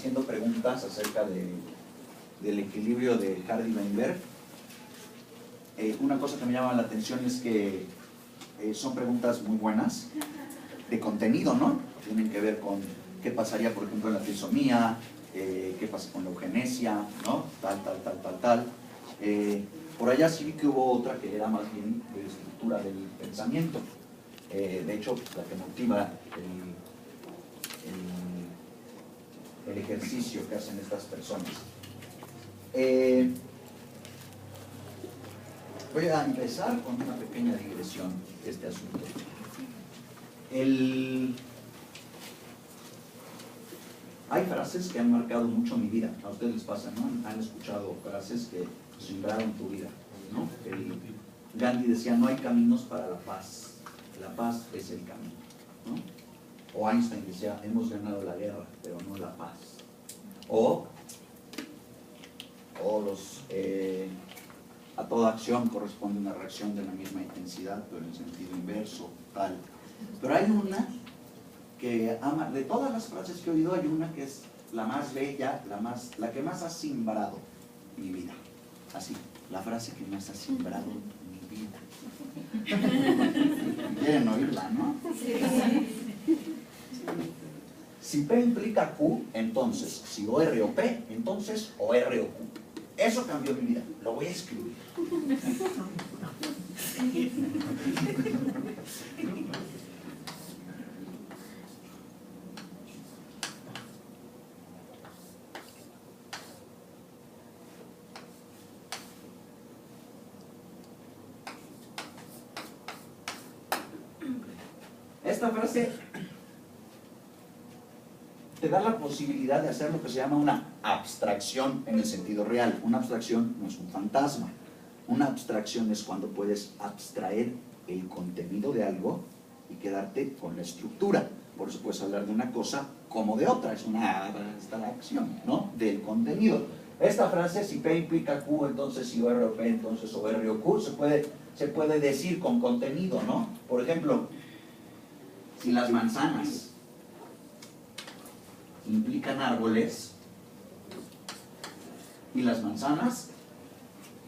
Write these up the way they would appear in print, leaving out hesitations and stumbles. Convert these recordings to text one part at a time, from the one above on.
haciendo preguntas acerca del equilibrio de Hardy-Weinberg. Una cosa que me llama la atención es que son preguntas muy buenas, de contenido, ¿no? Tienen que ver con qué pasaría, por ejemplo, en la trisomía, qué pasa con la eugenesia, ¿no? Tal. Por allá sí vi que hubo otra que era más bien de estructura del pensamiento. De hecho, la que motiva el ejercicio que hacen estas personas. Voy a empezar con una pequeña digresión de este asunto. Hay frases que han marcado mucho mi vida. A ustedes les pasa, ¿no? Han escuchado frases que sembraron tu vida, ¿no? Gandhi decía, no hay caminos para la paz. La paz es el camino, ¿no? O Einstein decía, hemos ganado la guerra, pero no la paz. O a toda acción corresponde una reacción de la misma intensidad, pero en sentido inverso, tal. Pero hay una que ama, de todas las frases que he oído, hay una que es la más bella, la que más ha simbrado mi vida. Así, la frase que más ha simbrado mi vida. Quieren oírla, ¿no? Sí. Si P implica Q, entonces, si OR o P, entonces OR o Q. Eso cambió mi vida. Lo voy a escribir. Esta frase te da la posibilidad de hacer lo que se llama una abstracción en el sentido real. Una abstracción no es un fantasma. Una abstracción es cuando puedes abstraer el contenido de algo y quedarte con la estructura. Por eso puedes hablar de una cosa como de otra. Es una abstracción, ¿no? Del contenido. Esta frase, si P implica Q, entonces si OR o P, entonces OR o Q, se puede decir con contenido, ¿no? Por ejemplo, si las manzanas implican árboles y las manzanas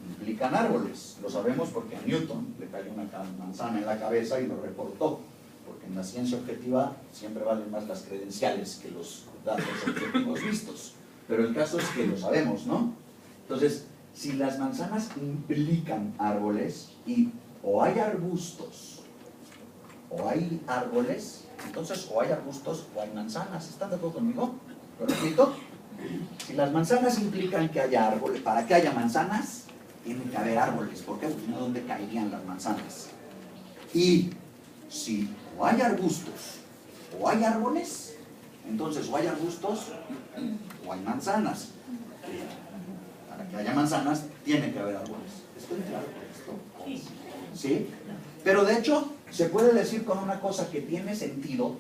implican árboles. Lo sabemos porque a Newton le cayó una manzana en la cabeza y lo reportó, porque en la ciencia objetiva siempre valen más las credenciales que los datos objetivos vistos, pero el caso es que lo sabemos, ¿no? Entonces, si las manzanas implican árboles y o hay arbustos o hay árboles, entonces o hay arbustos o hay manzanas. ¿Están de acuerdo conmigo? ¿Lo repito? Si las manzanas implican que haya árboles, para que haya manzanas, tiene que haber árboles. ¿Por qué? Porque no, ¿dónde caerían las manzanas? Y si o hay arbustos o hay árboles, entonces o hay arbustos o hay manzanas. Para que haya manzanas, tiene que haber árboles. ¿Estoy claro con esto? ¿Sí? Pero de hecho, se puede decir con una cosa que tiene sentido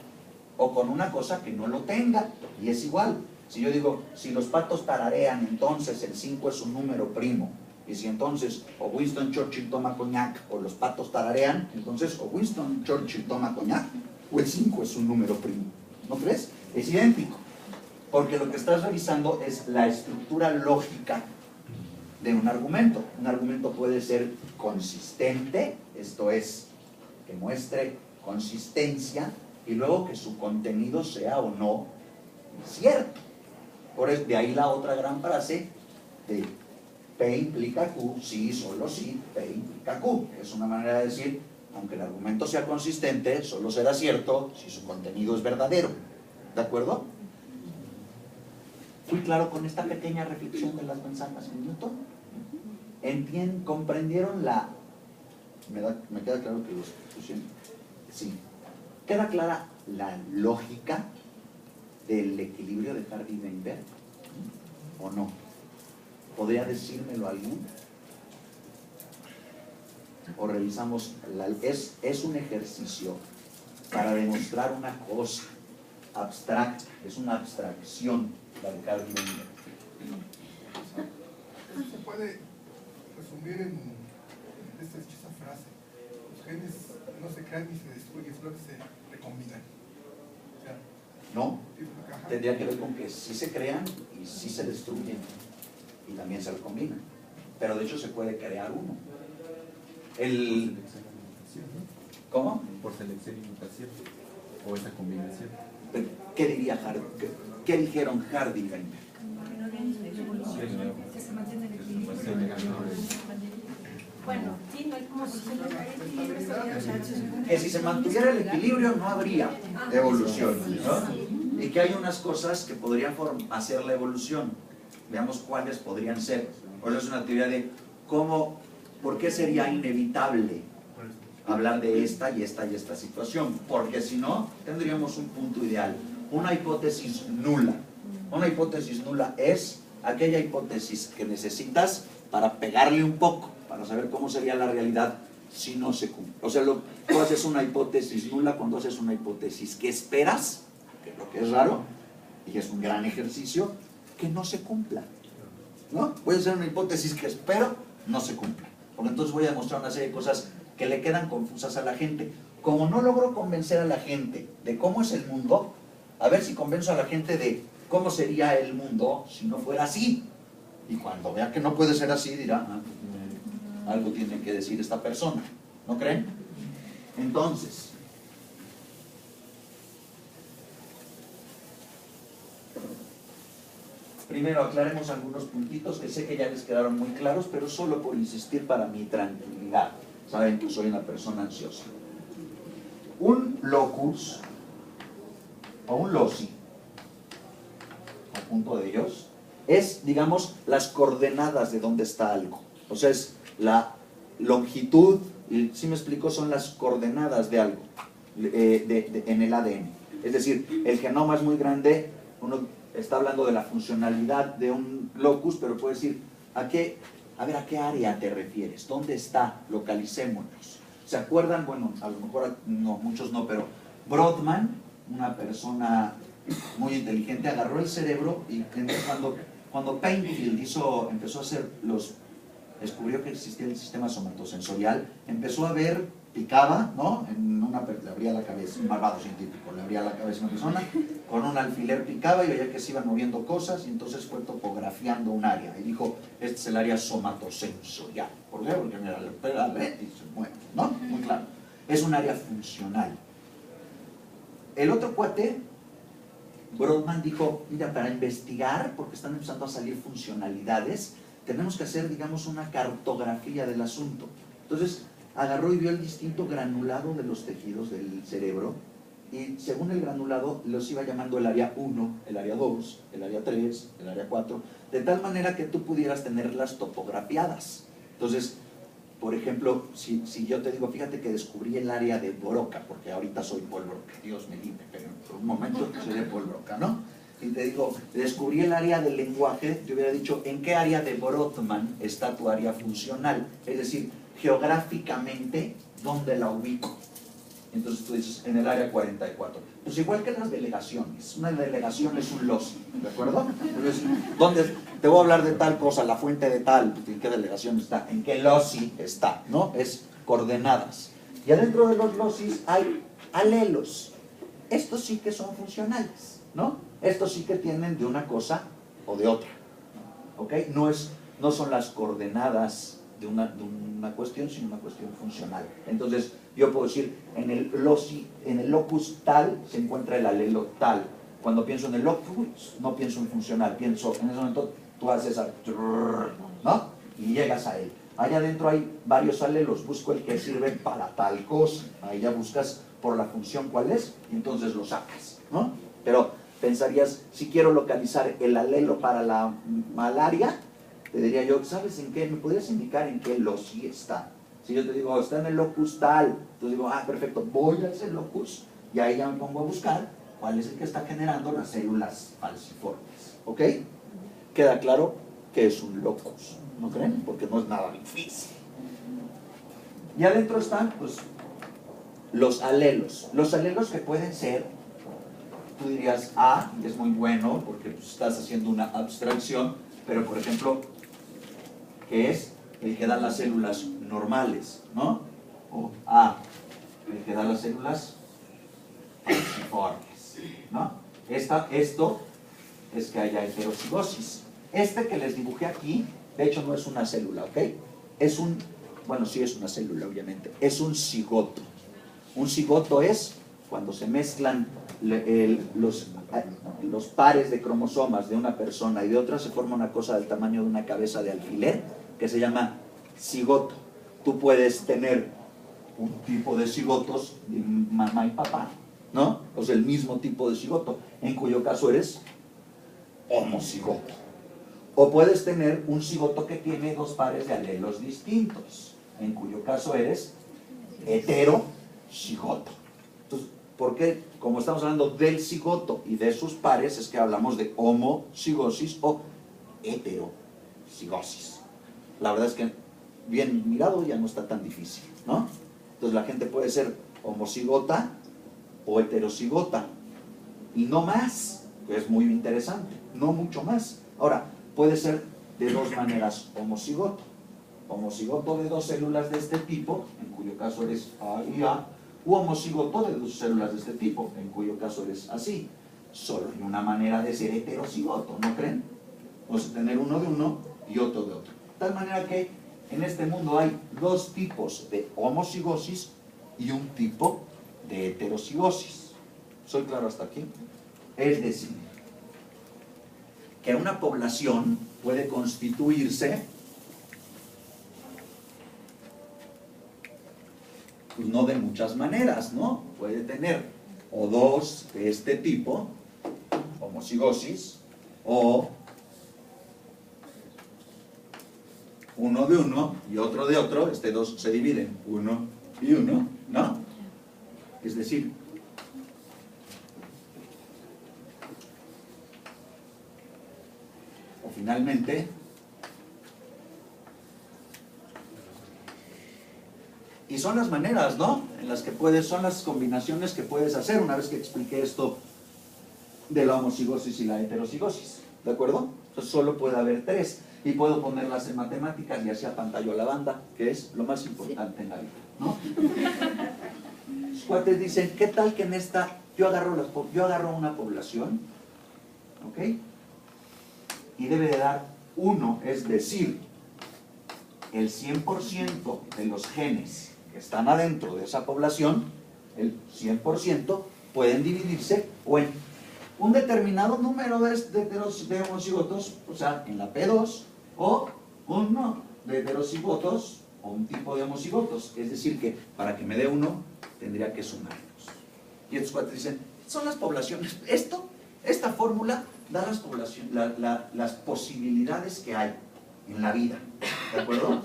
o con una cosa que no lo tenga, y es igual. Si yo digo, si los patos tararean, entonces el 5 es un número primo, y si entonces o Winston Churchill toma coñac o los patos tararean, entonces o Winston Churchill toma coñac o el 5 es un número primo. ¿No crees? Es idéntico, porque lo que estás revisando es la estructura lógica de un argumento. Un argumento puede ser consistente, esto es, que muestre consistencia, y luego que su contenido sea o no cierto. Por eso, de ahí la otra gran frase de P implica Q, sí, solo sí, P implica Q. Es una manera de decir, aunque el argumento sea consistente, solo será cierto si su contenido es verdadero. ¿De acuerdo? ¿Fui claro con esta pequeña reflexión de las manzanas en Newton? ¿Comprendieron la...? Me queda claro que los pusieron. Sí. ¿Queda clara la lógica del equilibrio de Hardy-Weinberg? ¿O no? ¿Podría decírmelo alguien? ¿O revisamos? Es un ejercicio para demostrar una cosa abstracta. Es una abstracción la de Hardy-Weinberg. Se puede resumir en esa frase: los genes no se crean ni se destruyen, solo que se recombinan. O sea, No, tendría que ver con que sí se crean y sí se destruyen y también se recombinan, pero de hecho se puede crear uno. ¿Cómo? Por selección y mutación, o esa combinación. ¿Qué diría ¿Qué dijeron Hardy y Feinberg? Que se mantiene el equilibrio. Bueno, sí, no hay como si se nos cae el equilibrio. Que si se mantuviera el equilibrio no habría evolución, ¿no? Y que hay unas cosas que podrían hacer la evolución. Veamos cuáles podrían ser. Por eso es una teoría de por qué sería inevitable hablar de esta y esta y esta situación, porque si no, tendríamos un punto ideal, una hipótesis nula. Una hipótesis nula es aquella hipótesis que necesitas para pegarle un poco, para saber cómo sería la realidad si no se cumple. O sea, tú haces una hipótesis nula cuando haces una hipótesis que esperas, que lo que es raro, y es un gran ejercicio, que no se cumpla, ¿no? Voy a hacer una hipótesis que espero no se cumpla, porque entonces voy a demostrar una serie de cosas que le quedan confusas a la gente. Como no logro convencer a la gente de cómo es el mundo, a ver si convenzo a la gente de cómo sería el mundo si no fuera así. Y cuando vea que no puede ser así, dirá, algo tiene que decir esta persona, ¿no creen? Entonces, primero aclaremos algunos puntitos que sé que ya les quedaron muy claros, pero solo por insistir para mi tranquilidad. Saben que soy una persona ansiosa. Un locus o un loci, conjunto de ellos, es, digamos, las coordenadas de dónde está algo. O sea, es la longitud, y si me explico, son las coordenadas de algo en el ADN. Es decir, el genoma es muy grande, uno está hablando de la funcionalidad de un locus, pero puede decir, ¿a qué área te refieres? ¿Dónde está? Localicémonos. ¿Se acuerdan? Bueno, a lo mejor no, muchos no, pero Brodmann, una persona muy inteligente, agarró el cerebro y cuando Painfield empezó a hacer descubrió que existía el sistema somatosensorial, empezó a ver, picaba, ¿no? Le abría la cabeza, un malvado científico, le abría la cabeza a una persona, con un alfiler picaba y veía que se iban moviendo cosas y entonces fue topografiando un área y dijo, este es el área somatosensorial. ¿Por qué? Porque mira, le pega al red y se mueve, ¿no? Muy claro. Es un área funcional. El otro cuate, Brodmann, dijo, mira, para investigar, porque están empezando a salir funcionalidades, tenemos que hacer, digamos, una cartografía del asunto. Entonces, agarró y vio el distinto granulado de los tejidos del cerebro y según el granulado los iba llamando el área 1, el área 2, el área 3, el área 4, de tal manera que tú pudieras tenerlas topografiadas. Entonces, por ejemplo, si yo te digo, fíjate que descubrí el área de Broca, porque ahorita soy Paul Broca, Dios me libre, pero en un momento seré Paul Broca, ¿no? Y te digo, descubrí el área del lenguaje, te hubiera dicho, ¿en qué área de Brodmann está tu área funcional? Es decir, geográficamente, ¿dónde la ubico? Entonces tú dices, en el área 44. Pues igual que las delegaciones, una delegación es un loci, ¿de acuerdo? Entonces, ¿dónde te voy a hablar de tal cosa, la fuente de tal, ¿en qué delegación está? ¿En qué loci está? ¿No? Es coordenadas. Y adentro de los locis hay alelos. Estos sí que son funcionales, ¿no? Estos sí que tienen de una cosa o de otra, ¿ok? No son las coordenadas de una cuestión, sino una cuestión funcional. Entonces, yo puedo decir, en el locus tal se encuentra el alelo tal. Cuando pienso en el locus, no pienso en funcional, pienso, en ese momento tú haces ¿no? Y llegas a él. Allá adentro hay varios alelos, busco el que sirve para tal cosa. Ahí ya buscas por la función cuál es, y entonces lo sacas, ¿no? Pero pensarías, si quiero localizar el alelo para la malaria, te diría yo, ¿sabes en qué? ¿Me podrías indicar en qué loci está? Si yo te digo, está en el locus tal, entonces digo, perfecto, voy a ese locus y ahí ya me pongo a buscar cuál es el que está generando las células falciformes, ¿ok? Queda claro que es un locus, ¿no creen? Porque no es nada difícil. Y adentro están, pues, los alelos. Los alelos que pueden ser, tú dirías, y es muy bueno porque pues, estás haciendo una abstracción, pero por ejemplo, que es el que da las células normales, ¿no? O el que da las células falciformes, ¿no? Esto es que haya heterocigosis. Este que les dibujé aquí, de hecho no es una célula, ¿ok? Es un, bueno, sí es una célula, obviamente. Es un cigoto. Un cigoto es cuando se mezclan los pares de cromosomas de una persona y de otra, se forma una cosa del tamaño de una cabeza de alfiler que se llama cigoto. Tú puedes tener un tipo de cigotos de mamá y papá, ¿no? O sea, el mismo tipo de cigoto, en cuyo caso eres homocigoto. O puedes tener un cigoto que tiene dos pares de alelos distintos, en cuyo caso eres heterocigoto. Entonces, ¿por qué? Como estamos hablando del cigoto y de sus pares, es que hablamos de homocigosis o heterocigosis. La verdad es que, bien mirado, ya no está tan difícil, ¿no? Entonces la gente puede ser homocigota o heterocigota, y no más, que es muy interesante, no mucho más. Ahora, puede ser de dos maneras homocigoto. Homocigoto de dos células de este tipo, en cuyo caso eres A y A, u homocigoto de dos células de este tipo, en cuyo caso eres así. Solo hay una manera de ser heterocigoto, ¿no creen? O sea, tener uno de uno y otro de otro. De tal manera que en este mundo hay dos tipos de homocigosis y un tipo de heterocigosis. ¿Soy claro hasta aquí? Es decir, que una población puede constituirse, pues no de muchas maneras, ¿no? Puede tener o dos de este tipo, homocigosis, o uno de uno y otro de otro, dos se dividen, uno y uno, ¿no? Es decir, o finalmente, y son las maneras, ¿no? En las que puedes, son las combinaciones que puedes hacer una vez que expliqué esto de la homocigosis y la heterocigosis, ¿de acuerdo? Entonces solo puede haber tres, y puedo ponerlas en matemáticas y así apantallo la banda, que es lo más importante en la vida, ¿no? Los cuates dicen, ¿qué tal que en esta, yo agarro una población, ¿ok? Y debe de dar uno, es decir, el 100% de los genes que están adentro de esa población, el 100%, pueden dividirse o en un determinado número de homocigotos, o sea, en la P2, o uno de heterocigotos, o un tipo de homocigotos. Es decir, que para que me dé uno, tendría que sumarlos. Y estos cuates dicen, son las poblaciones. Esta fórmula da las posibilidades que hay en la vida. ¿De acuerdo?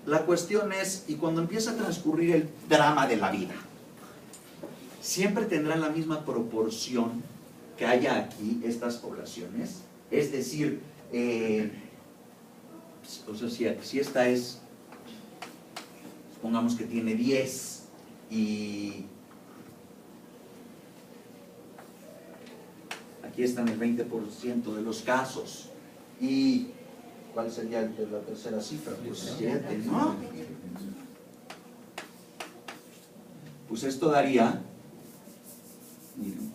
La cuestión es, y cuando empieza a transcurrir el drama de la vida, siempre tendrán la misma proporción que haya aquí estas poblaciones. Es decir, o sea, si esta es, supongamos que tiene 10 y aquí están el 20% de los casos, y ¿cuál sería la tercera cifra? Pues 7, ¿no? Pues esto daría, miren,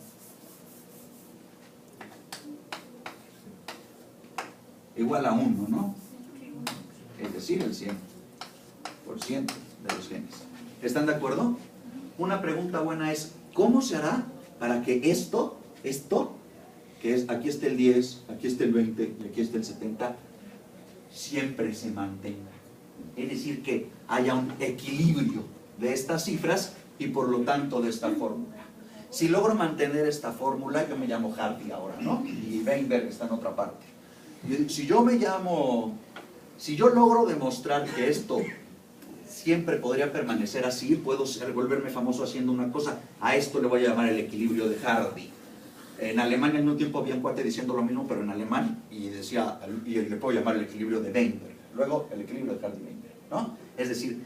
igual a 1, ¿no? Es decir, el 100% de los genes. ¿Están de acuerdo? Una pregunta buena es, ¿cómo se hará para que esto, que es, aquí está el 10, aquí está el 20 y aquí está el 70, siempre se mantenga? Es decir, que haya un equilibrio de estas cifras y por lo tanto de esta fórmula. Si logro mantener esta fórmula, yo me llamo Hardy ahora, ¿no? Y Weinberg está en otra parte. Si yo logro demostrar que esto siempre podría permanecer así, puedo volverme famoso haciendo una cosa. A esto le voy a llamar el equilibrio de Hardy. En Alemania en un tiempo había un cuate diciendo lo mismo, pero en alemán, y decía, y le puedo llamar el equilibrio de Weinberg. Luego el equilibrio de Hardy-Weinberg, ¿no? Es decir,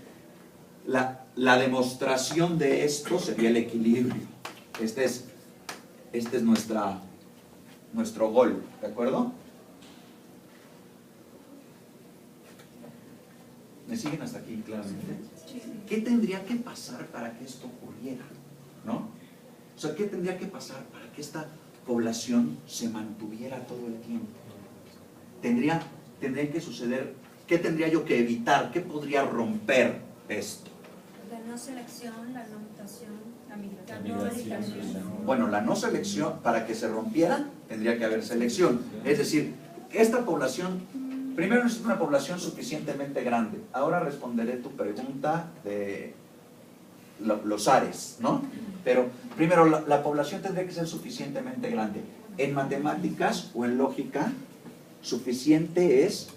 la demostración de esto sería el equilibrio. Este es nuestro gol, ¿de acuerdo? ¿Me siguen hasta aquí claramente? ¿Qué tendría que pasar para que esto ocurriera? ¿No? O sea, ¿qué tendría que pasar para que esta población se mantuviera todo el tiempo. Tendría que suceder, ¿qué tendría yo que evitar? ¿Qué podría romper esto? La no selección, la no mutación, la migración. Bueno, la no selección, para que se rompiera, tendría que haber selección. Es decir, esta población, primero necesita una población suficientemente grande. Ahora responderé tu pregunta de los Ares, ¿no? Pero primero, la población tendría que ser suficientemente grande. En matemáticas o en lógica, suficiente es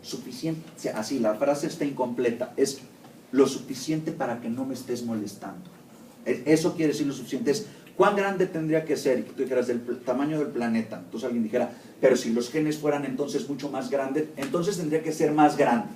suficiente, así la frase está incompleta, es lo suficiente para que no me estés molestando. Eso quiere decir lo suficiente, es cuán grande tendría que ser, y que tú dijeras del tamaño del planeta. Entonces alguien dijera, pero si los genes fueran entonces mucho más grandes, entonces tendría que ser más grande.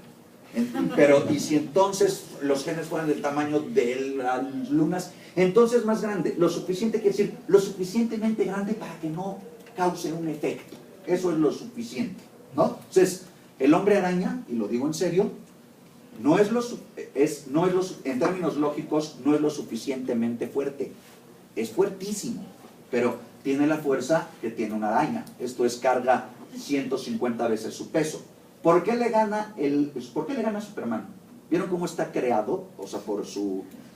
Pero y si entonces los genes fueran del tamaño de las lunas, entonces más grande. Lo suficiente quiere decir lo suficientemente grande para que no cause un efecto. Eso es lo suficiente, ¿no? Entonces, el hombre araña, y lo digo en serio, en términos lógicos, no es lo suficientemente fuerte. Es fuertísimo, pero tiene la fuerza que tiene una araña. Esto es, carga 150 veces su peso. ¿Por qué le gana a Superman? ¿Vieron cómo está creado? O sea,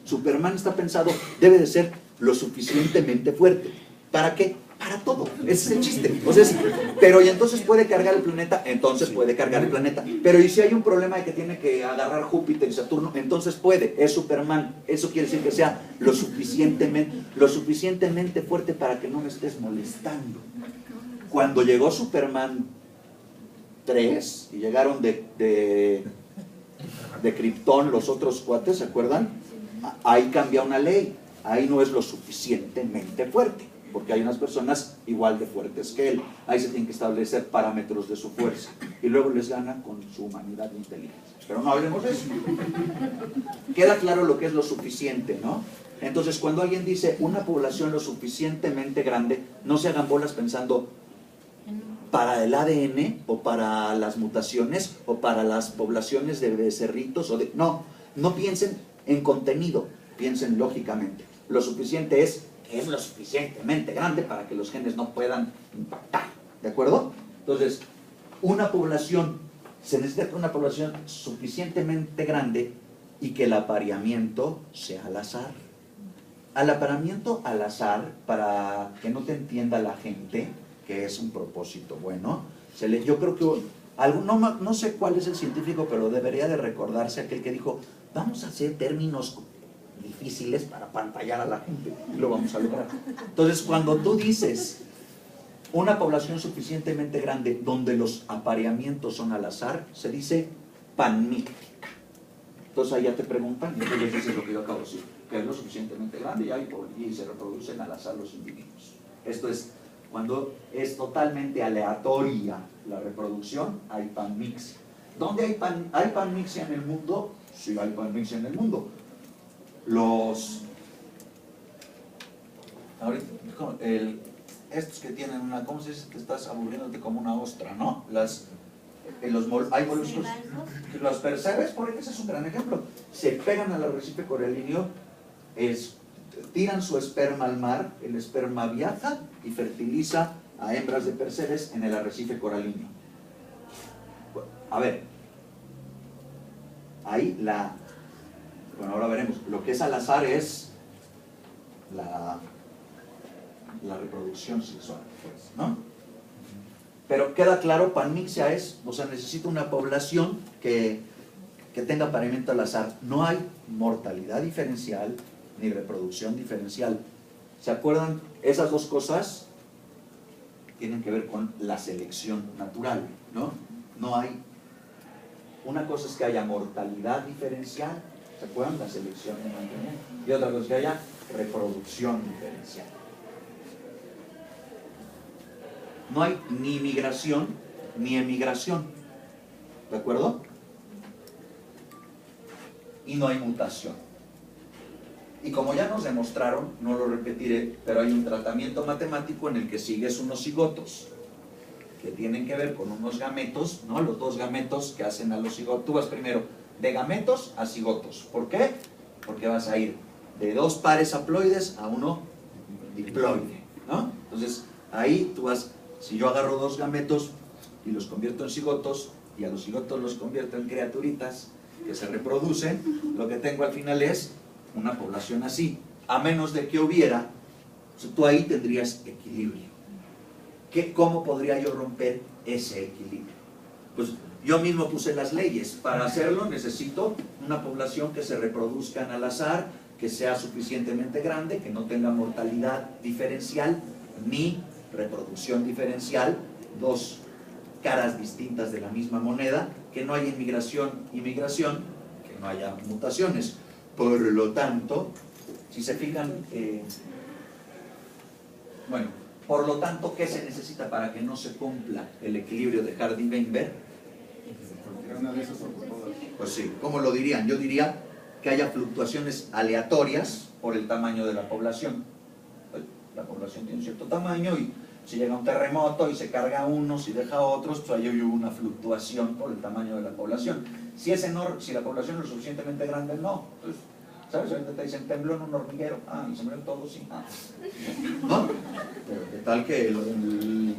Superman está pensado, debe de ser lo suficientemente fuerte. ¿Para qué? Para todo. Ese es el chiste. Entonces, pero y entonces puede cargar el planeta, entonces puede cargar el planeta. Pero y si hay un problema de que tiene que agarrar Júpiter y Saturno, entonces puede, es Superman. Eso quiere decir que sea lo suficientemente fuerte para que no me estés molestando. Cuando llegó Superman 3 y llegaron de Krypton los otros cuates, ¿se acuerdan? Ahí cambia una ley. Ahí no es lo suficientemente fuerte, porque hay unas personas igual de fuertes que él. Ahí se tienen que establecer parámetros de su fuerza. Y luego les gana con su humanidad e inteligencia. Pero no hablemos de eso. Queda claro lo que es lo suficiente, ¿no? Entonces, cuando alguien dice una población lo suficientemente grande, no se hagan bolas pensando para el ADN o para las mutaciones o para las poblaciones de becerritos. No piensen en contenido, piensen lógicamente. Lo suficiente es lo suficientemente grande para que los genes no puedan impactar, ¿de acuerdo? Entonces, se necesita una población suficientemente grande y que el apareamiento sea al azar. Al apareamiento al azar, para que no te entienda la gente, que es un propósito bueno, yo creo que no sé cuál es el científico, pero debería de recordarse aquel que dijo, vamos a hacer términos difíciles para pantallar a la gente, y lo vamos a lograr. Entonces, cuando tú dices una población suficientemente grande donde los apareamientos son al azar, se dice panmíctica. Entonces ahí ya te preguntan, y tú les dices lo que yo acabo de decir, que es lo suficientemente grande y se reproducen al azar los individuos. Esto es, cuando es totalmente aleatoria la reproducción, hay panmixia. ¿Dónde hay panmixia en el mundo? Sí, hay panmixia en el mundo. Estos que tienen una, ¿cómo se dice? Te estás aburriéndote como una ostra, ¿no? Hay moluscos, los percebes, por ejemplo, ese es un gran ejemplo. Se pegan al arrecife coralíneo, tiran su esperma al mar, el esperma viaja y fertiliza a hembras de percebes en el arrecife coralíneo. A ver, ahí bueno, ahora veremos. Lo que es al azar es la reproducción sexual, pues, ¿no? Pero queda claro, panmixia necesita una población que tenga apareamiento al azar. No hay mortalidad diferencial ni reproducción diferencial. ¿Se acuerdan? Esas dos cosas tienen que ver con la selección natural, ¿no? No hay. Una cosa es que haya mortalidad diferencial, ¿se acuerdan? La selección de mantenimiento. Y otra cosa es que haya reproducción diferencial. No hay ni migración ni emigración, ¿de acuerdo? Y no hay mutación. Y como ya nos demostraron, no lo repetiré, pero hay un tratamiento matemático en el que sigues unos cigotos que tienen que ver con unos gametos, ¿no? Los dos gametos que hacen a los cigotos. Tú vas primero de gametos a cigotos. ¿Por qué? Porque vas a ir de dos pares haploides a uno diploide, ¿no? Entonces, Ahí tú vas, si yo agarro dos gametos y los convierto en cigotos, y a los cigotos los convierto en criaturitas que se reproducen, lo que tengo al final es una población así. A menos de que hubiera, tú ahí tendrías equilibrio. ¿Cómo podría yo romper ese equilibrio? Pues yo mismo puse las leyes. Para hacerlo necesito una población que se reproduzcan al azar, que sea suficientemente grande, que no tenga mortalidad diferencial ni reproducción diferencial, dos caras distintas de la misma moneda, que no haya inmigración, que no haya mutaciones. Por lo tanto, si se fijan, por lo tanto, ¿qué se necesita para que no se cumpla el equilibrio de Hardy-Weinberg? Pues sí, ¿cómo lo dirían? Yo diría que haya fluctuaciones aleatorias por el tamaño de la población. La población tiene un cierto tamaño y si llega un terremoto y se carga unos y deja a otros, pues ahí hubo una fluctuación por el tamaño de la población. Si la población es lo suficientemente grande, no. Entonces, ¿sabes? Ahorita te dicen, tembló en un hormiguero. Y se murieron todos, sí. ¿No? Pero de tal que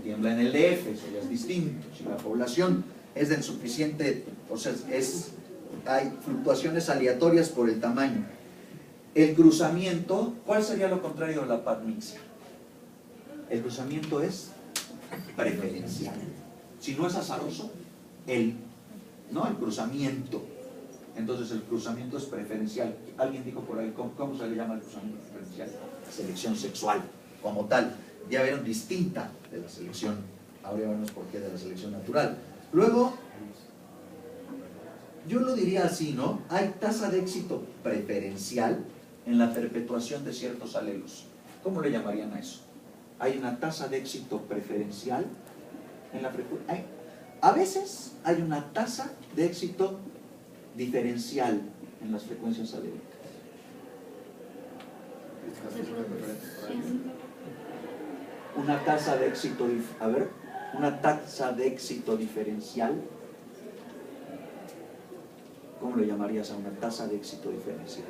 tiembla en el DF, eso ya es distinto. Si la población es del suficiente, o sea, hay fluctuaciones aleatorias por el tamaño. El cruzamiento, ¿cuál sería lo contrario de la padmixia? El cruzamiento es preferencial. Si no es azaroso, el cruzamiento. Entonces el cruzamiento es preferencial. Alguien dijo por ahí, ¿cómo se le llama el cruzamiento preferencial? La selección sexual, como tal. Ya vieron, distinta de la selección, ahora ya veremos por qué, de la selección natural. Luego, yo lo diría así, ¿no? Hay tasa de éxito preferencial en la perpetuación de ciertos alelos. ¿Cómo le llamarían a eso? Hay una tasa de éxito preferencial en la frecuencia. A veces hay una tasa de éxito diferencial en las frecuencias aléricas. Una tasa de éxito, una tasa de éxito diferencial. ¿Cómo le llamarías a una tasa de éxito diferencial?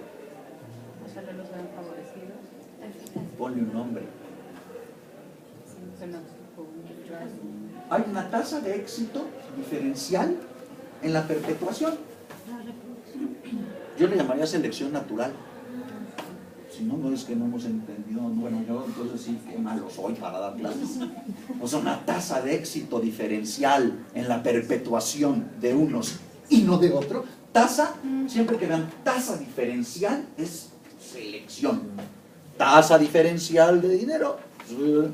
Los alelos ven favorecidos. Ponle un nombre. Hay una tasa de éxito diferencial en la perpetuación. Yo le llamaría selección natural. Si no, no es que no hemos entendido. Bueno, yo entonces sí, qué malo soy para dar clases. O sea, una tasa de éxito diferencial en la perpetuación de unos y no de otros. Tasa, siempre que vean tasa diferencial, es selección. Tasa diferencial de dinero.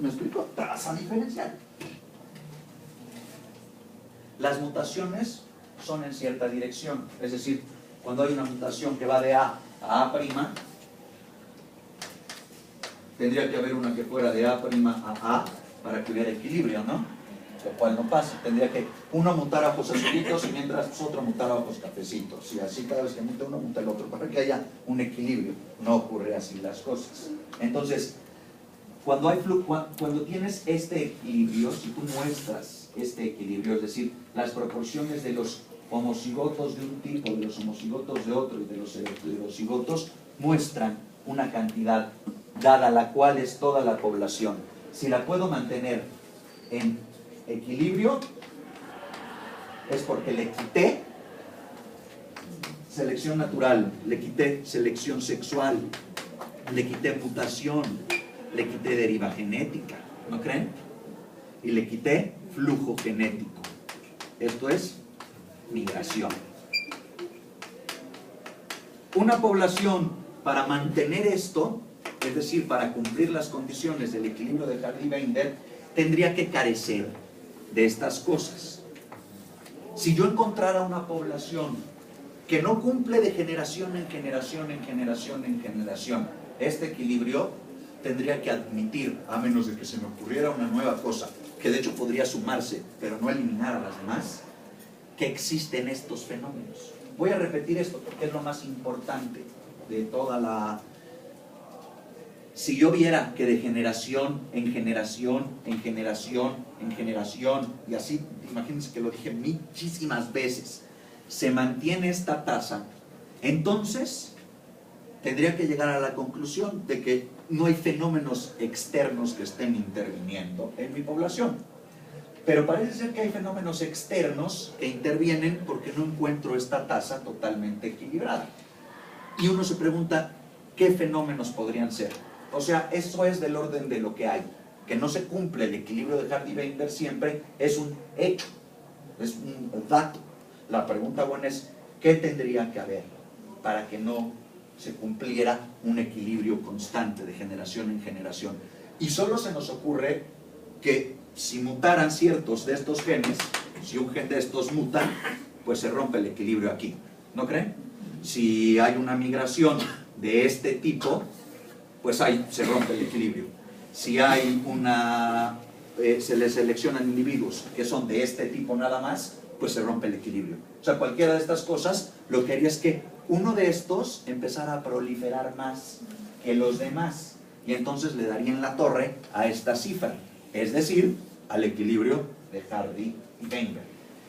¿Me explico? Tasa diferencial. Las mutaciones son en cierta dirección. Es decir, cuando hay una mutación que va de A a A', tendría que haber una que fuera de A' a A para que hubiera equilibrio, ¿no? Lo cual no pasa. Tendría que uno mutar a ojos azulitos y mientras otro mutar a ojos cafecitos. Y así cada vez que muta uno, muta el otro, para que haya un equilibrio. No ocurre así las cosas. Entonces, cuando tienes este equilibrio, si tú muestras este equilibrio, es decir, las proporciones de los homocigotos de un tipo, de los homocigotos de otro y de los heterocigotos, muestran una cantidad dada la cual es toda la población. Si la puedo mantener en equilibrio, es porque le quité selección natural, le quité selección sexual, le quité mutación, le quité deriva genética, ¿no creen? Y le quité flujo genético. Esto es migración. Una población, para mantener esto, es decir, para cumplir las condiciones del equilibrio de Hardy-Weinberg, tendría que carecer de estas cosas. Si yo encontrara una población que no cumple de generación en generación en generación en generación este equilibrio, tendría que admitir, a menos de que se me ocurriera una nueva cosa, que de hecho podría sumarse, pero no eliminar a las demás, que existen estos fenómenos. Voy a repetir esto porque es lo más importante de toda la... Si yo viera que de generación en generación, en generación, en generación, y así, imagínense que lo dije muchísimas veces, se mantiene esta tasa, entonces tendría que llegar a la conclusión de que no hay fenómenos externos que estén interviniendo en mi población. Pero parece ser que hay fenómenos externos que intervienen porque no encuentro esta tasa totalmente equilibrada. Y uno se pregunta, ¿qué fenómenos podrían ser? O sea, eso es del orden de lo que hay. Que no se cumple el equilibrio de Hardy-Weinberg siempre es un hecho, es un dato. La pregunta buena es, ¿qué tendría que haber para que no se cumpliera un equilibrio constante de generación en generación? Y solo se nos ocurre que si mutaran ciertos de estos genes, si un gen de estos muta, pues se rompe el equilibrio aquí, ¿no creen? Si hay una migración de este tipo, pues ahí se rompe el equilibrio. Si hay se les seleccionan individuos que son de este tipo nada más, pues se rompe el equilibrio. O sea, cualquiera de estas cosas, lo que haría es que uno de estos empezara a proliferar más que los demás, y entonces le darían la torre a esta cifra, es decir, al equilibrio de Hardy y Weinberg.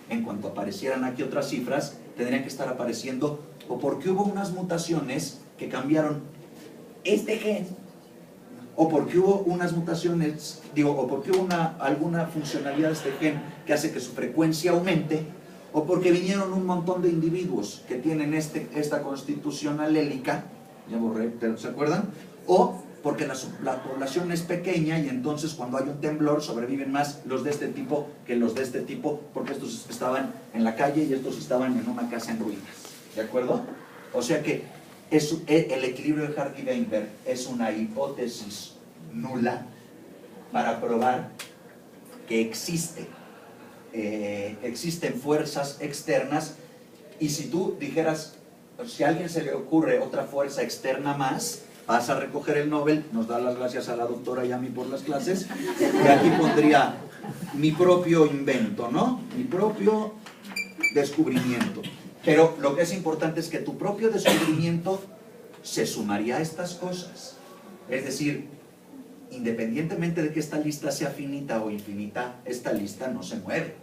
En cuanto aparecieran aquí otras cifras, tendrían que estar apareciendo o porque hubo unas mutaciones que cambiaron este gen, o porque hubo unas mutaciones, o porque hubo alguna funcionalidad de este gen que hace que su frecuencia aumente, o porque vinieron un montón de individuos que tienen esta constitución alélica, ya borré, ¿se acuerdan? O porque la población es pequeña y entonces cuando hay un temblor sobreviven más los de este tipo que los de este tipo, porque estos estaban en la calle y estos estaban en una casa en ruinas, ¿de acuerdo? O sea que el equilibrio de Hardy-Weinberg es una hipótesis nula para probar que existen fuerzas externas, y si tú dijeras, si a alguien se le ocurre otra fuerza externa más, vas a recoger el Nobel, nos da las gracias a la doctora y a mí por las clases, y aquí pondría mi propio invento, ¿no? Mi propio descubrimiento. Pero lo que es importante es que tu propio descubrimiento se sumaría a estas cosas. Es decir, independientemente de que esta lista sea finita o infinita, esta lista no se mueve,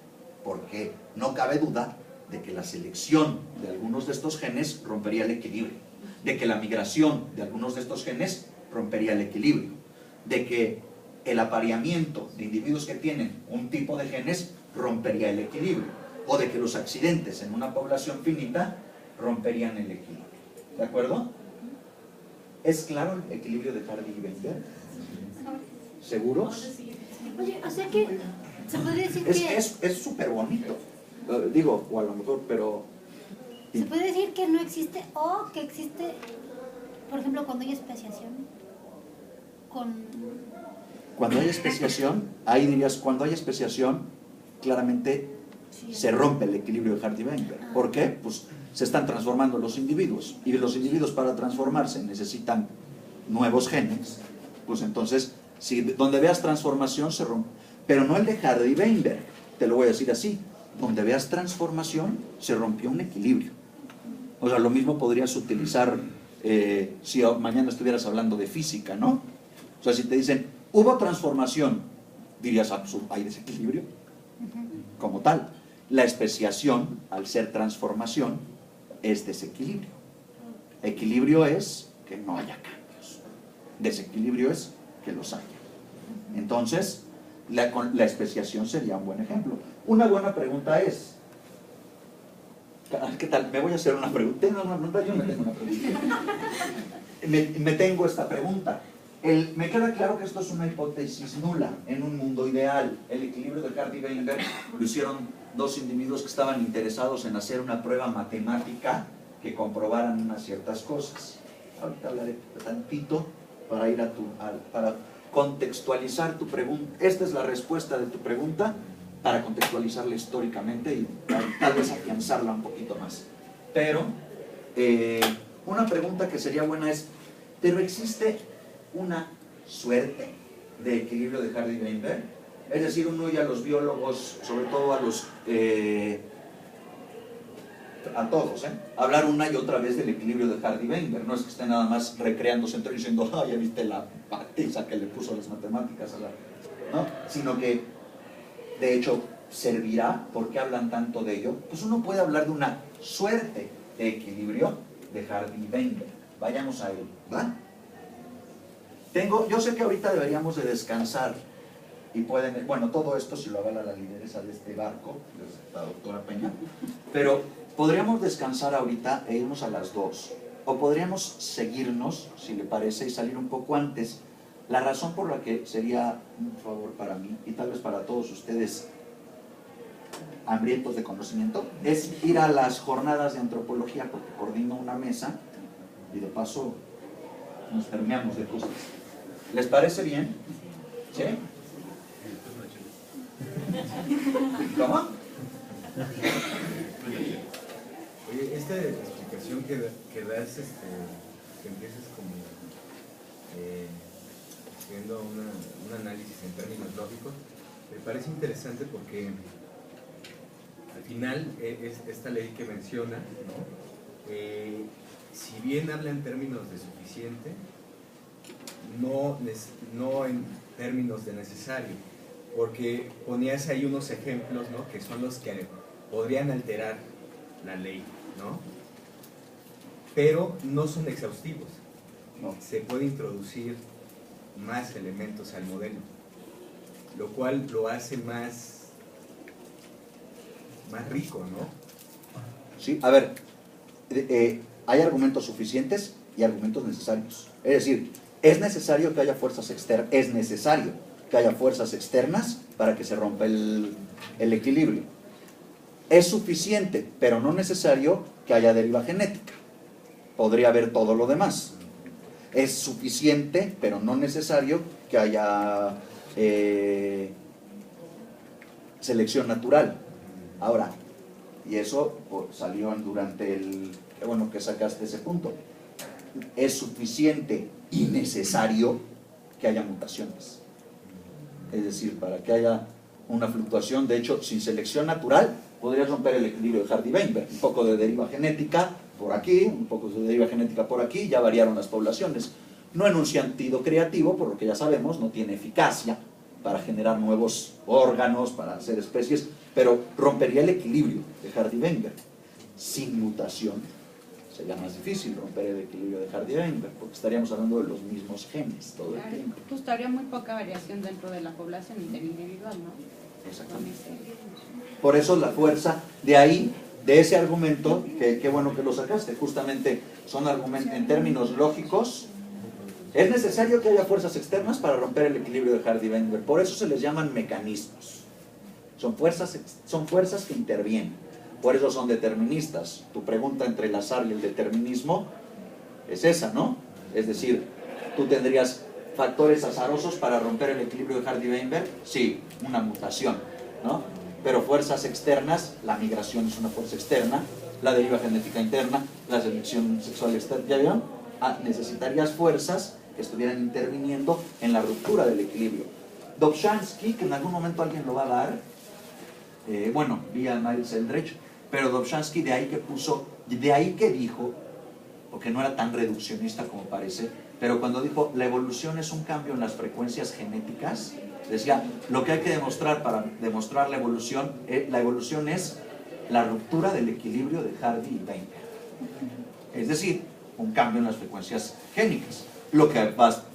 porque no cabe duda de que la selección de algunos de estos genes rompería el equilibrio, de que la migración de algunos de estos genes rompería el equilibrio, de que el apareamiento de individuos que tienen un tipo de genes rompería el equilibrio, o de que los accidentes en una población finita romperían el equilibrio. ¿De acuerdo? ¿Es claro el equilibrio de Hardy y Weinberg? ¿Seguros? Oye, o sea que se podría decir que... Es súper bonito. Digo, o a lo mejor, pero... Se puede decir que no existe, o que existe, por ejemplo, cuando hay especiación Cuando hay especiación, ahí dirías, cuando hay especiación, claramente se rompe el equilibrio de Hardy-Weinberg. ¿Por qué? Pues se están transformando los individuos, y los individuos para transformarse necesitan nuevos genes. Pues entonces, si donde veas transformación se rompe. Pero no el de Hardy-Weinberg, te lo voy a decir así. Donde veas transformación se rompió un equilibrio. O sea, lo mismo podrías utilizar si mañana estuvieras hablando de física, ¿no? O sea, si te dicen, hubo transformación, dirías, ¿hay desequilibrio? Como tal. La especiación, al ser transformación, es desequilibrio. Equilibrio es que no haya cambios. Desequilibrio es que los haya. Entonces, la especiación sería un buen ejemplo. Una buena pregunta es, ¿qué tal? Me voy a hacer una pregunta. Yo me tengo una pregunta. Me tengo esta pregunta. Me queda claro que esto es una hipótesis nula en un mundo ideal. El equilibrio de Hardy-Weinberg lo hicieron dos individuos que estaban interesados en hacer una prueba matemática que comprobaran unas ciertas cosas. Ahorita hablaré tantito para ir para contextualizar tu pregunta. Esta es la respuesta de tu pregunta, para contextualizarla históricamente y tal vez afianzarla un poquito más. Pero una pregunta que sería buena es, ¿pero existe una suerte de equilibrio de Hardy-Weinberg? Es decir, uno oye a los biólogos, sobre todo a todos, hablar una y otra vez del equilibrio de Hardy-Weinberg. No es que esté nada más recreándose entre ellos diciendo, ya viste la patiza que le puso las matemáticas ¿no? Sino que, de hecho, servirá. ¿Por qué hablan tanto de ello? Pues uno puede hablar de una suerte de equilibrio de Hardy-Weinberg. Vayamos a él, ¿va? Yo sé que ahorita deberíamos de descansar y pueden, bueno, todo esto si lo avala la lideresa de este barco, la doctora Peña, pero podríamos descansar ahorita e irnos a las 2, o podríamos seguirnos, si le parece, y salir un poco antes. La razón por la que sería un favor para mí, y tal vez para todos ustedes hambrientos de conocimiento, es ir a las jornadas de antropología, porque coordino una mesa y de paso nos terminamos de cosas. ¿Les parece bien? ¿Sí? ¿Cómo? Oye, esta explicación que das, que empiezas como haciendo un análisis en términos lógicos, me parece interesante porque al final esta ley que menciona, ¿no? Si bien habla en términos de suficiente, no en términos de necesario, porque ponías ahí unos ejemplos, ¿no? Que son los que podrían alterar la ley, ¿no? Pero no son exhaustivos. No. Se puede introducir más elementos al modelo, lo cual lo hace más rico, ¿no? Sí, a ver, hay argumentos suficientes y argumentos necesarios. Es decir, es necesario que haya fuerzas externas para que se rompa el equilibrio. Es suficiente, pero no necesario que haya deriva genética. Podría haber todo lo demás. Es suficiente, pero no necesario que haya selección natural. Ahora, y eso salió durante qué bueno que sacaste ese punto. Es suficiente y necesario que haya mutaciones. Es decir, para que haya una fluctuación, de hecho, sin selección natural, podrías romper el equilibrio de Hardy-Weinberg. Un poco de deriva genética por aquí, un poco de deriva genética por aquí, ya variaron las poblaciones. No en un sentido creativo, por lo que ya sabemos, no tiene eficacia para generar nuevos órganos, para hacer especies, pero rompería el equilibrio de Hardy-Weinberg. Sin mutación sería más difícil romper el equilibrio de Hardy-Weinberg, porque estaríamos hablando de los mismos genes todo el tiempo. Justo habría muy poca variación dentro de la población interindividual, ¿no? Exactamente. Por eso la fuerza de ahí, de ese argumento, qué bueno que lo sacaste, justamente son argumentos en términos lógicos. Es necesario que haya fuerzas externas para romper el equilibrio de Hardy-Weinberg. Por eso se les llaman mecanismos. Son fuerzas que intervienen. Por eso son deterministas. Tu pregunta entre el azar y el determinismo es esa, ¿no? Es decir, tú tendrías factores azarosos para romper el equilibrio de Hardy-Weinberg. Sí, una mutación, ¿no? Pero fuerzas externas, la migración es una fuerza externa, la deriva genética interna, la selección sexual externa, ¿ya vieron? Necesitarías fuerzas que estuvieran interviniendo en la ruptura del equilibrio. Dobzhansky, que en algún momento alguien lo va a dar, bueno, vía Miles Eldredge, pero Dobzhansky de ahí que dijo, porque no era tan reduccionista como parece, pero cuando dijo la evolución es un cambio en las frecuencias genéticas, decía, lo que hay que demostrar para demostrar la evolución es la ruptura del equilibrio de Hardy y Weinberg. Es decir, un cambio en las frecuencias génicas. Lo que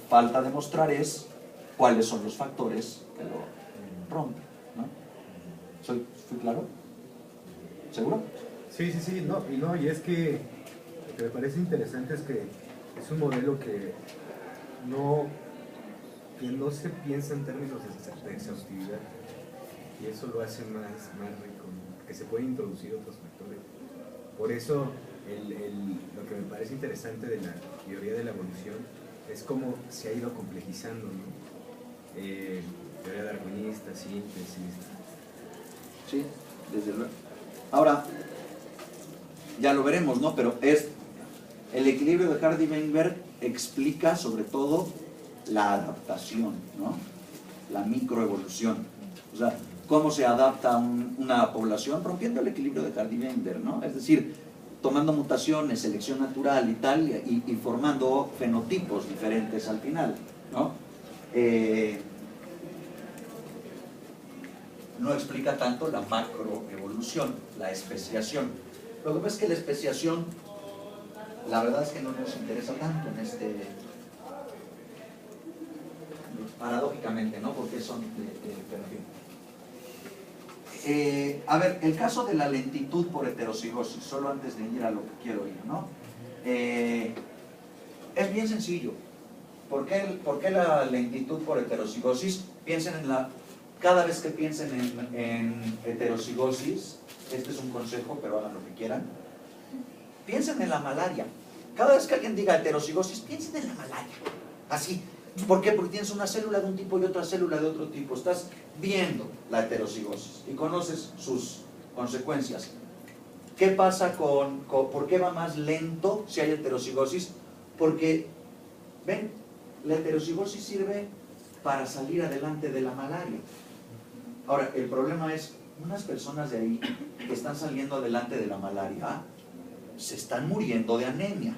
falta demostrar es cuáles son los factores que lo rompen, ¿no? ¿Fui claro? ¿Seguro? Sí, y es que lo que me parece interesante es que es un modelo que no se piensa en términos de exhaustividad, y eso lo hace más rico, ¿no? Que se pueden introducir otros factores. Por eso lo que me parece interesante de la teoría de la evolución es cómo se ha ido complejizando, ¿no? Teoría darwinista, síntesis. Sí, desde luego. Ahora, ya lo veremos, ¿no? Pero el equilibrio de Hardy-Weinberg explica sobre todo la adaptación, ¿no? La microevolución. O sea, cómo se adapta una población rompiendo el equilibrio de Hardy-Weinberg, ¿no? Es decir, tomando mutaciones, selección natural y tal, y formando fenotipos diferentes al final, ¿no? No explica tanto la macroevolución, la especiación. Lo que pasa es que la especiación, la verdad es que no nos interesa tanto paradójicamente, ¿no? Porque son pero en fin. A ver, el caso de la lentitud por heterocigosis, solo antes de ir a lo que quiero ir, ¿no? Es bien sencillo. ¿Por qué la lentitud por heterocigosis? Piensen cada vez que piensen en heterocigosis, este es un consejo, pero hagan lo que quieran, piensen en la malaria. Cada vez que alguien diga heterocigosis, piensen en la malaria. Así. ¿Por qué? Porque tienes una célula de un tipo y otra célula de otro tipo. Estás viendo la heterocigosis y conoces sus consecuencias. ¿Qué pasa por qué va más lento si hay heterocigosis? Porque, ven, la heterocigosis sirve para salir adelante de la malaria. Ahora, el problema es, unas personas de ahí que están saliendo adelante de la malaria se están muriendo de anemia.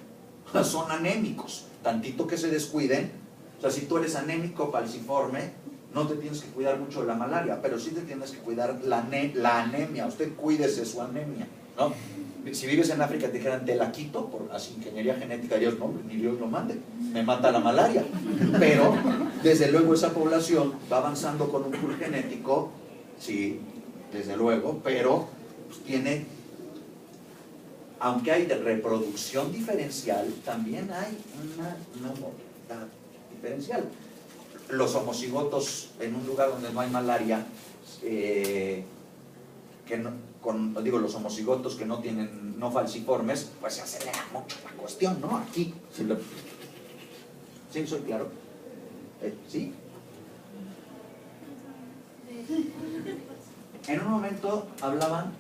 Son anémicos. Tantito que se descuiden. O sea, si tú eres anémico falciforme, no te tienes que cuidar mucho de la malaria, pero sí te tienes que cuidar la anemia. Usted cuídese su anemia, ¿no? Si vives en África te dijeran, te la quito por así, ingeniería genética, Dios no, ni Dios lo mande, me mata la malaria. Pero, desde luego, esa población va avanzando con un pool genético, sí, desde luego, pero pues, tiene, aunque hay de reproducción diferencial, también hay una movilidad diferencial. Los homocigotos en un lugar donde no hay malaria, los homocigotos que no falciformes, pues se acelera mucho la cuestión, ¿no? Aquí, ¿sí? ¿Soy claro? ¿Sí? En un momento hablaban,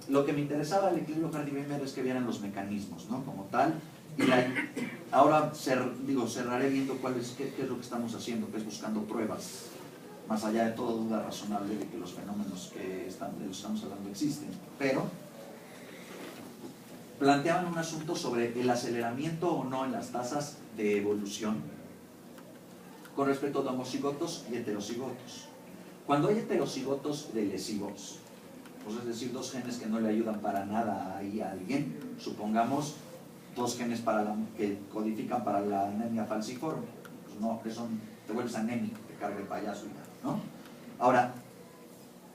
lo que me interesaba del equilibrio Hardy-Weinberg es que vieran los mecanismos, ¿no? Como tal, y ahora cerraré viendo qué es lo que estamos haciendo, que es buscando pruebas, más allá de toda duda razonable de que los fenómenos de los que estamos hablando existen. Pero planteaban un asunto sobre el aceleramiento o no en las tasas de evolución con respecto a homocigotos y heterocigotos. Cuando hay heterocigotos de lesivos, pues es decir, dos genes que no le ayudan para nada ahí a alguien, supongamos dos genes que codifican para la anemia falciforme, pues no, te vuelves anémico, te carga el payaso y nada, ¿no? Ahora,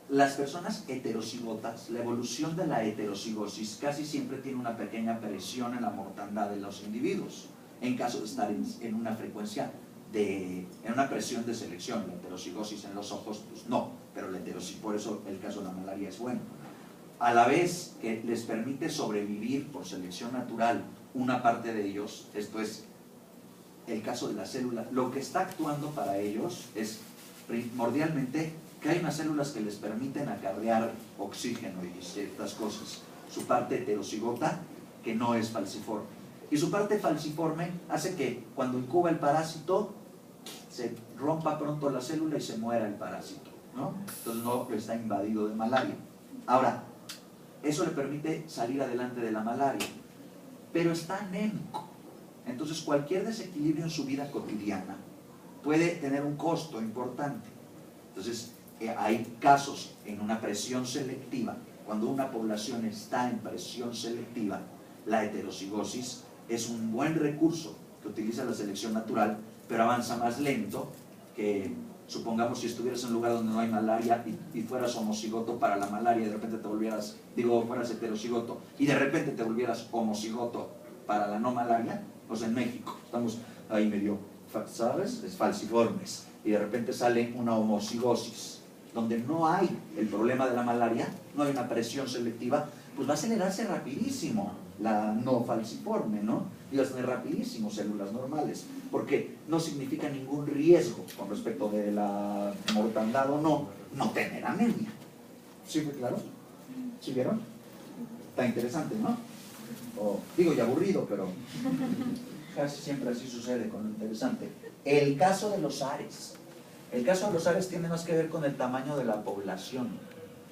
las personas heterocigotas, la evolución de la heterocigosis casi siempre tiene una pequeña presión en la mortandad de los individuos, en caso de estar en una frecuencia en una presión de selección. La heterocigosis en los ojos, pues no, pero por eso el caso de la malaria es bueno. A la vez que les permite sobrevivir por selección natural una parte de ellos, esto es el caso de la célula, lo que está actuando para ellos es primordialmente que hay unas células que les permiten acarrear oxígeno y ciertas cosas. Su parte heterocigota, que no es falciforme. Y su parte falciforme hace que cuando incuba el parásito, se rompa pronto la célula y se muera el parásito, ¿no? Entonces no está invadido de malaria. Ahora, eso le permite salir adelante de la malaria, pero está anémico. Entonces cualquier desequilibrio en su vida cotidiana puede tener un costo importante. Entonces hay casos en una presión selectiva, cuando una población está en presión selectiva, la heterocigosis es un buen recurso que utiliza la selección natural, pero avanza más lento que, supongamos, si estuvieras en un lugar donde no hay malaria y fueras homocigoto para la malaria y de repente fueras heterocigoto y de repente te volvieras homocigoto para la no malaria, pues en México estamos ahí medio, ¿sabes? Es falciformes y de repente sale una homocigosis donde no hay el problema de la malaria, no hay una presión selectiva, pues va a acelerarse rapidísimo la no falciforme, ¿no? Y va a tener rapidísimo células normales, porque no significa ningún riesgo con respecto de la mortandad o no tener anemia. ¿Sí fue claro? ¿Sí vieron? Está interesante, ¿no? Digo, y aburrido, pero casi siempre así sucede con lo interesante. El caso de los ARES. El caso de los ARES tiene más que ver con el tamaño de la población,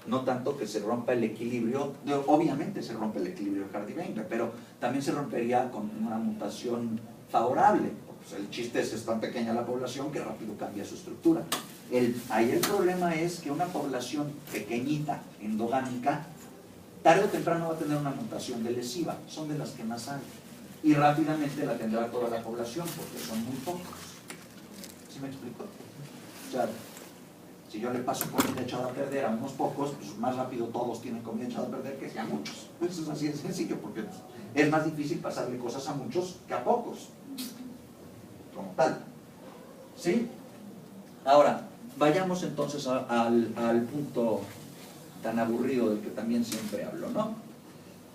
no tanto que se rompa el equilibrio. Obviamente se rompe el equilibrio de Hardy-Weinberg, pero también se rompería con una mutación favorable. Pues el chiste es tan pequeña la población que rápido cambia su estructura. Ahí el problema es que una población pequeñita, endogámica, tarde o temprano va a tener una mutación de lesiva, son de las que más hay, y rápidamente la tendrá toda la población porque son muy pocos. ¿Sí me explico? O sea, si yo le paso comida echada a perder a unos pocos, pues más rápido todos tienen comida echada a perder que si a muchos. Eso es así de sencillo, porque es más difícil pasarle cosas a muchos que a pocos, como tal. ¿Sí? Ahora, vayamos entonces al punto tan aburrido del que también siempre hablo, ¿no?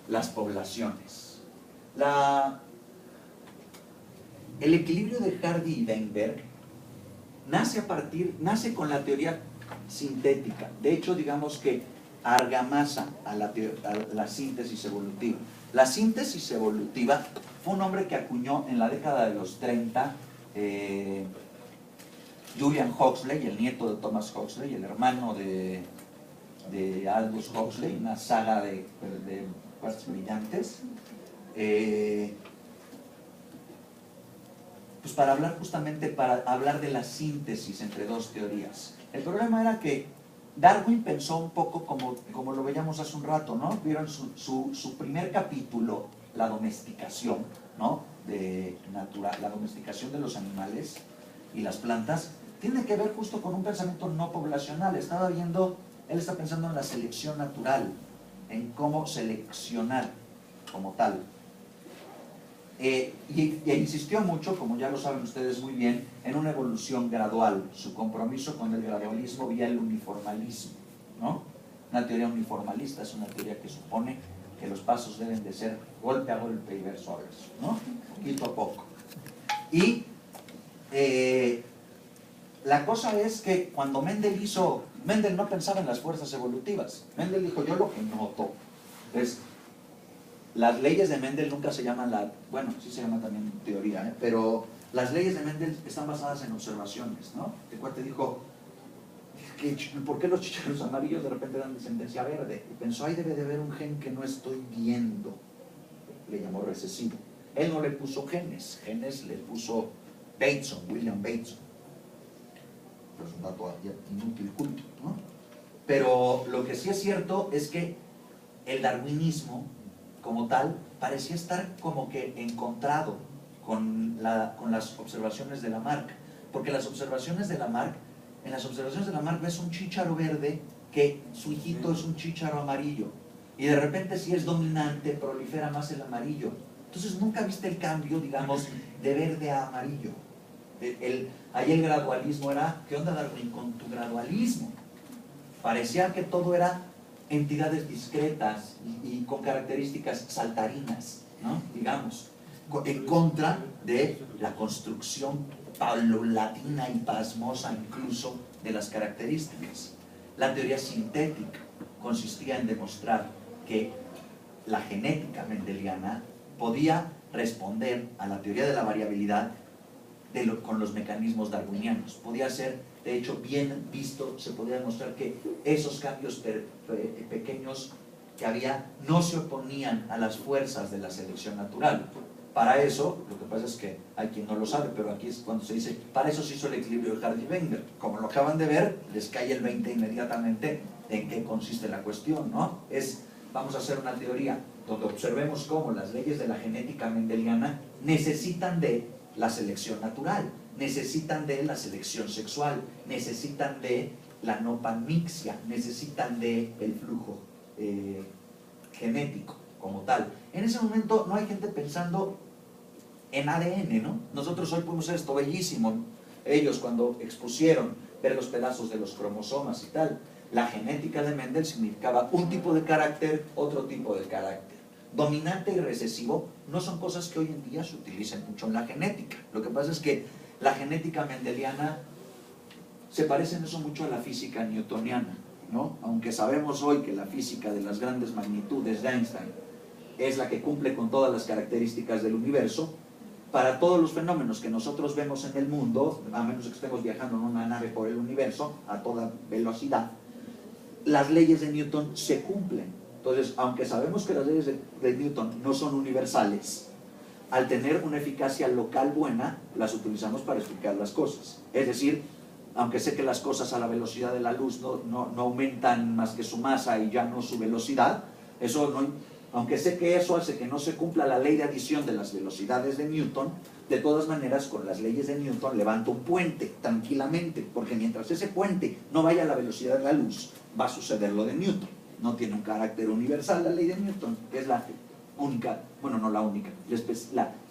Las poblaciones. El equilibrio de Hardy y Weinberg nace con la teoría sintética. De hecho, digamos que argamasa a la síntesis evolutiva. La síntesis evolutiva fue un hombre que acuñó en la década de los 30 Julian Huxley, el nieto de Thomas Huxley, el hermano de Aldous Huxley, una saga de cosas brillantes. Pues para hablar de la síntesis entre dos teorías. El problema era que Darwin pensó un poco como lo veíamos hace un rato, ¿no? Vieron su primer capítulo, la domesticación, ¿no? La domesticación de los animales y las plantas, tiene que ver justo con un pensamiento no poblacional. Él está pensando en la selección natural, en cómo seleccionar como tal. Y insistió mucho, como ya lo saben ustedes muy bien, en una evolución gradual. Su compromiso con el gradualismo vía el uniformalismo, ¿no? Una teoría uniformalista es una teoría que supone que los pasos deben de ser golpe a golpe y verso a verso, ¿no? Poquito a poco. Y la cosa es que cuando Mendel no pensaba en las fuerzas evolutivas. Mendel dijo, yo lo que noto es... Las leyes de Mendel nunca se llaman bueno, sí se llama también teoría, pero las leyes de Mendel están basadas en observaciones, ¿no? El cuate dijo, ¿por qué los chícharos amarillos de repente dan descendencia verde? Y pensó, ahí debe de haber un gen que no estoy viendo. Le llamó recesivo. Él no le puso genes le puso Bateson, William Bateson. Pero es un dato inútil culto, ¿no? Pero lo que sí es cierto es que el darwinismo como tal, parecía estar como que encontrado con las observaciones de Lamarck, porque en las observaciones de Lamarck ves un chícharo verde que su hijito es un chícharo amarillo, y de repente si es dominante prolifera más el amarillo. Entonces nunca viste el cambio, digamos, de verde a amarillo. Ahí el gradualismo era, ¿qué onda, Darwin, con tu gradualismo? Parecía que todo era entidades discretas y con características saltarinas, ¿no? Digamos, en contra de la construcción paulatina y pasmosa incluso de las características. La teoría sintética consistía en demostrar que la genética mendeliana podía responder a la teoría de la variabilidad con los mecanismos darwinianos. Podía ser, de hecho, bien visto, se podía demostrar que esos cambios pequeños que había no se oponían a las fuerzas de la selección natural. Para eso, lo que pasa es que hay quien no lo sabe, pero aquí es cuando se dice, para eso se hizo el equilibrio de Hardy-Weinberg. Como lo acaban de ver, les cae el 20 inmediatamente en qué consiste la cuestión, ¿no? Vamos a hacer una teoría donde observemos cómo las leyes de la genética mendeliana necesitan de la selección natural, necesitan de la selección sexual, necesitan de la no panmixia, necesitan de el flujo genético como tal. En ese momento no hay gente pensando en ADN, ¿no? Nosotros hoy podemos hacer esto bellísimo. Ellos cuando expusieron ver los pedazos de los cromosomas y tal, la genética de Mendel significaba un tipo de carácter, otro tipo de carácter. Dominante y recesivo no son cosas que hoy en día se utilizan mucho en la genética. Lo que pasa es que la genética mendeliana se parece en eso mucho a la física newtoniana, ¿no? Aunque sabemos hoy que la física de las grandes magnitudes de Einstein es la que cumple con todas las características del universo, para todos los fenómenos que nosotros vemos en el mundo, a menos que estemos viajando en una nave por el universo a toda velocidad, las leyes de Newton se cumplen. Entonces, aunque sabemos que las leyes de Newton no son universales, al tener una eficacia local buena, las utilizamos para explicar las cosas. Es decir, aunque sé que las cosas a la velocidad de la luz no aumentan más que su masa y ya no su velocidad, eso no, Aunque sé que eso hace que no se cumpla la ley de adición de las velocidades de Newton, de todas maneras, con las leyes de Newton levanto un puente tranquilamente, porque mientras ese puente no vaya a la velocidad de la luz, va a suceder lo de Newton. No tiene un carácter universal la ley de Newton, que es la única, bueno, no la única,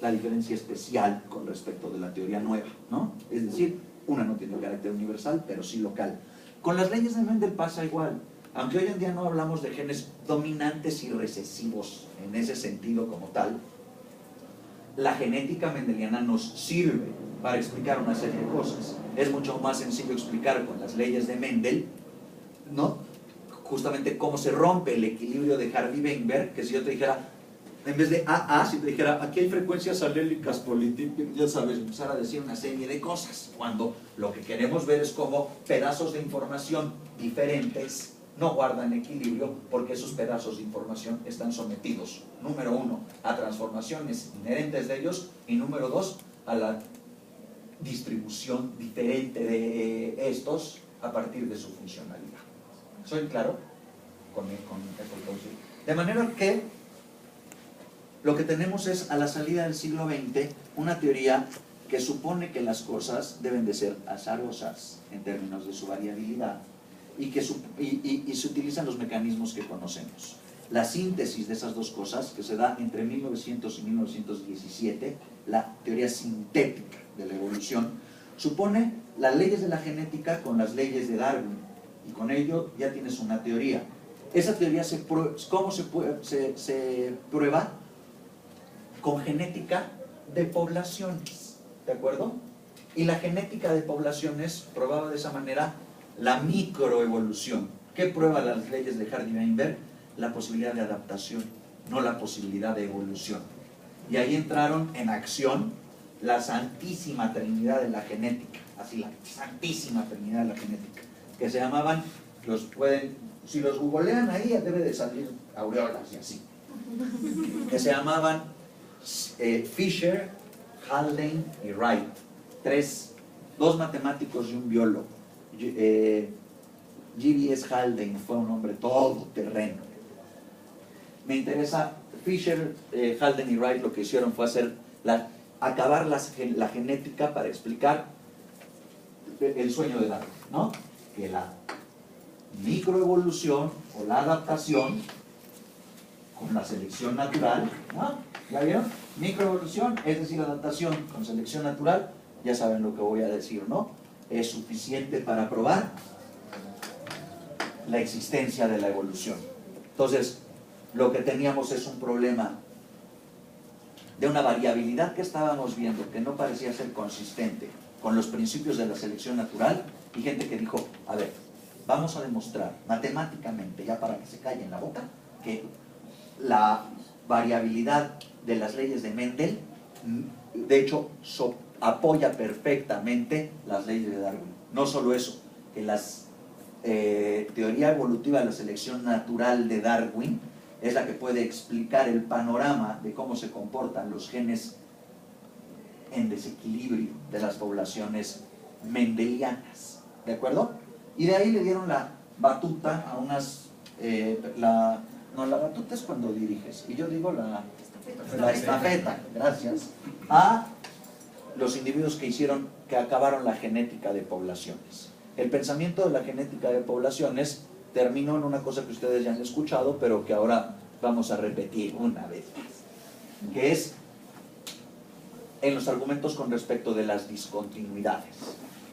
la diferencia especial con respecto de la teoría nueva, ¿no? Es decir, una no tiene un carácter universal, pero sí local. Con las leyes de Mendel pasa igual. Aunque hoy en día no hablamos de genes dominantes y recesivos en ese sentido como tal, la genética mendeliana nos sirve para explicar una serie de cosas. Es mucho más sencillo explicar con las leyes de Mendel, ¿no?, justamente cómo se rompe el equilibrio de Hardy-Weinberg, que si yo te dijera, en vez de AA, si te dijera, aquí hay frecuencias alélicas politípicas, ya sabes, empezar a decir una serie de cosas, cuando lo que queremos ver es cómo pedazos de información diferentes no guardan equilibrio, porque esos pedazos de información están sometidos, número uno, a transformaciones inherentes de ellos, y número dos, a la distribución diferente de estos a partir de su funcionalidad. ¿Soy claro con esto? De manera que lo que tenemos es, a la salida del siglo XX, una teoría que supone que las cosas deben de ser azarosas en términos de su variabilidad, y se utilizan los mecanismos que conocemos. La síntesis de esas dos cosas, que se da entre 1900 y 1917, la teoría sintética de la evolución, supone las leyes de la genética con las leyes de Darwin, y con ello ya tienes una teoría. Esa teoría ¿cómo se prueba? Con genética de poblaciones, ¿de acuerdo? Y la genética de poblaciones probaba de esa manera la microevolución. ¿Qué prueba las leyes de Hardy-Weinberg? La posibilidad de adaptación, no la posibilidad de evolución. Y ahí entraron en acción la santísima trinidad de la genética, así, la santísima trinidad de la genética, que se llamaban, si los googlean ahí debe de salir aureolas y así, que se llamaban Fisher, Haldane y Wright, dos matemáticos y un biólogo. G.B.S. Haldane fue un hombre todoterreno. Me interesa, Fisher, Haldane y Wright lo que hicieron fue acabar la genética para explicar el sueño de Darwin, ¿no? Que la microevolución o la adaptación con la selección natural, ¿no? ¿Ya vieron? Microevolución, es decir, adaptación con selección natural, ya saben lo que voy a decir, ¿no? Es suficiente para probar la existencia de la evolución. Entonces, lo que teníamos es un problema de una variabilidad que estábamos viendo que no parecía ser consistente con los principios de la selección natural, y gente que dijo, a ver, vamos a demostrar matemáticamente, ya para que se calle en la boca, que la variabilidad de las leyes de Mendel, de hecho, apoya perfectamente las leyes de Darwin. No solo eso, que la teoría evolutiva de la selección natural de Darwin es la que puede explicar el panorama de cómo se comportan los genes en desequilibrio de las poblaciones mendelianas, ¿de acuerdo? Y de ahí le dieron la batuta a unas... la batuta es cuando diriges, y yo digo la estafeta, gracias, a los individuos que acabaron la genética de poblaciones. El pensamiento de la genética de poblaciones terminó en una cosa que ustedes ya han escuchado, pero que ahora vamos a repetir una vez más, que es en los argumentos con respecto de las discontinuidades.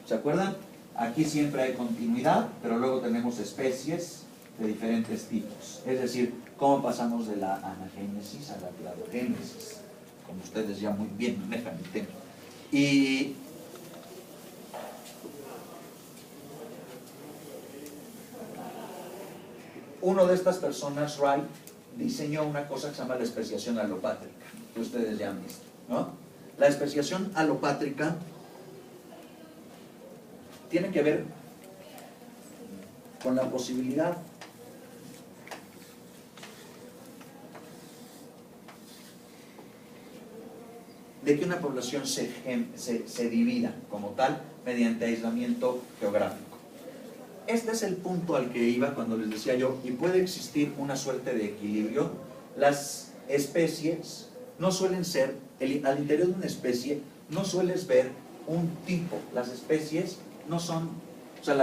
¿Se acuerdan? Aquí siempre hay continuidad, pero luego tenemos especies de diferentes tipos. Es decir, cómo pasamos de la anagénesis a la cladogénesis, como ustedes ya muy bien manejan el tema. Y uno de estas personas, Wright, diseñó una cosa que se llama la especiación alopátrica, que ustedes ya han visto, ¿no? La especiación alopátrica tiene que ver con la posibilidad de que una población se divida como tal mediante aislamiento geográfico. Este es el punto al que iba cuando les decía yo, y puede existir una suerte de equilibrio las especies no suelen ser, al interior de una especie no sueles ver un tipo, las especies no son, o sea, la